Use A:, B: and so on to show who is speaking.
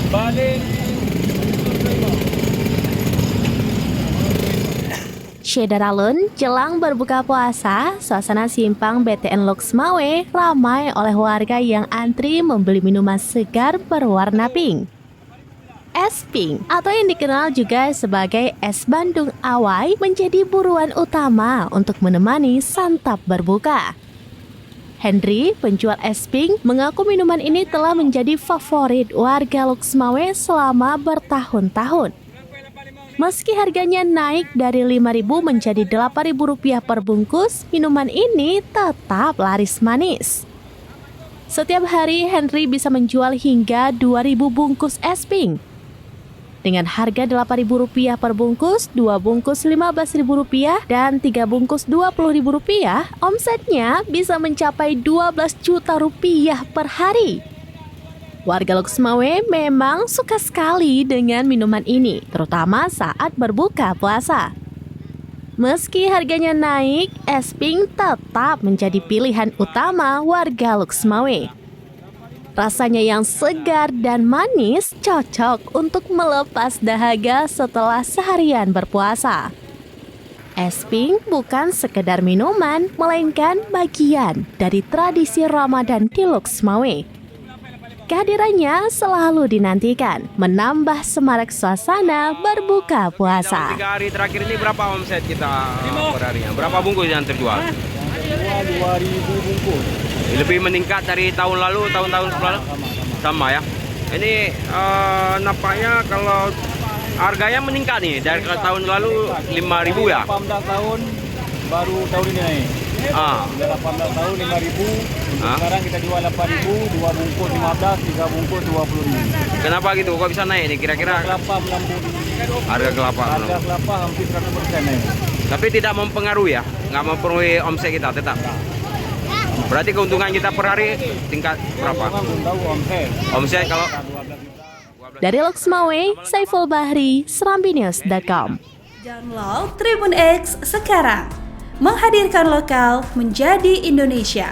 A: Balik.
B: Syederalun, jelang berbuka puasa, suasana simpang BTN Loksmawe ramai oleh warga yang antri membeli minuman segar berwarna pink. Es pink atau yang dikenal juga sebagai es Bandung Awai menjadi buruan utama untuk menemani santap berbuka. Henry, penjual es pink, mengaku minuman ini telah menjadi favorit warga Loksmawe selama bertahun-tahun. Meski harganya naik dari Rp5.000 menjadi Rp8.000 per bungkus, minuman ini tetap laris manis. Setiap hari, Henry bisa menjual hingga 2.000 bungkus es pink. Dengan harga Rp8.000 per bungkus, 2 bungkus Rp15.000 dan 3 bungkus Rp20.000, omsetnya bisa mencapai Rp12 juta per hari. Warga Loksmawe memang suka sekali dengan minuman ini, terutama saat berbuka puasa. Meski harganya naik, es pink tetap menjadi pilihan utama warga Loksmawe. Rasanya yang segar dan manis cocok untuk melepas dahaga setelah seharian berpuasa. Es pink bukan sekedar minuman, melainkan bagian dari tradisi Ramadan di Loksmawe. Kehadirannya selalu dinantikan, menambah semarak suasana berbuka puasa.
C: 3 hari terakhir ini berapa omset kita per harinya? Berapa bungkus yang terjual?
A: 2.000 bungkus.
C: Lebih meningkat dari tahun lalu, tahun-tahun sebelumnya? Sama ya? Ini nampaknya kalau harganya meningkat nih, dari tahun lalu 5.000 ya?
A: 18 tahun, baru tahun ini naik. Sudah 18 tahun 5.000. Sekarang kita jual 8.000, 2 bungkus 15, 3 bungkus 20.000.
C: Kenapa gitu? Kok bisa naik nih kira-kira?
A: Kelapa melambung.
C: Harga kelapa.
A: Harga kelapa hampir 100% naik.
C: Tapi tidak mempengaruhi ya? Nggak mempengaruhi omset kita tetap? Berarti keuntungan kita per hari tingkat berapa?
A: Belum tahu omset.
C: Omset kalau...
B: Dari Loksmawe, Saiful Bahri, SerambiNews.com.
D: Download Tribun X sekarang. Menghadirkan lokal menjadi Indonesia.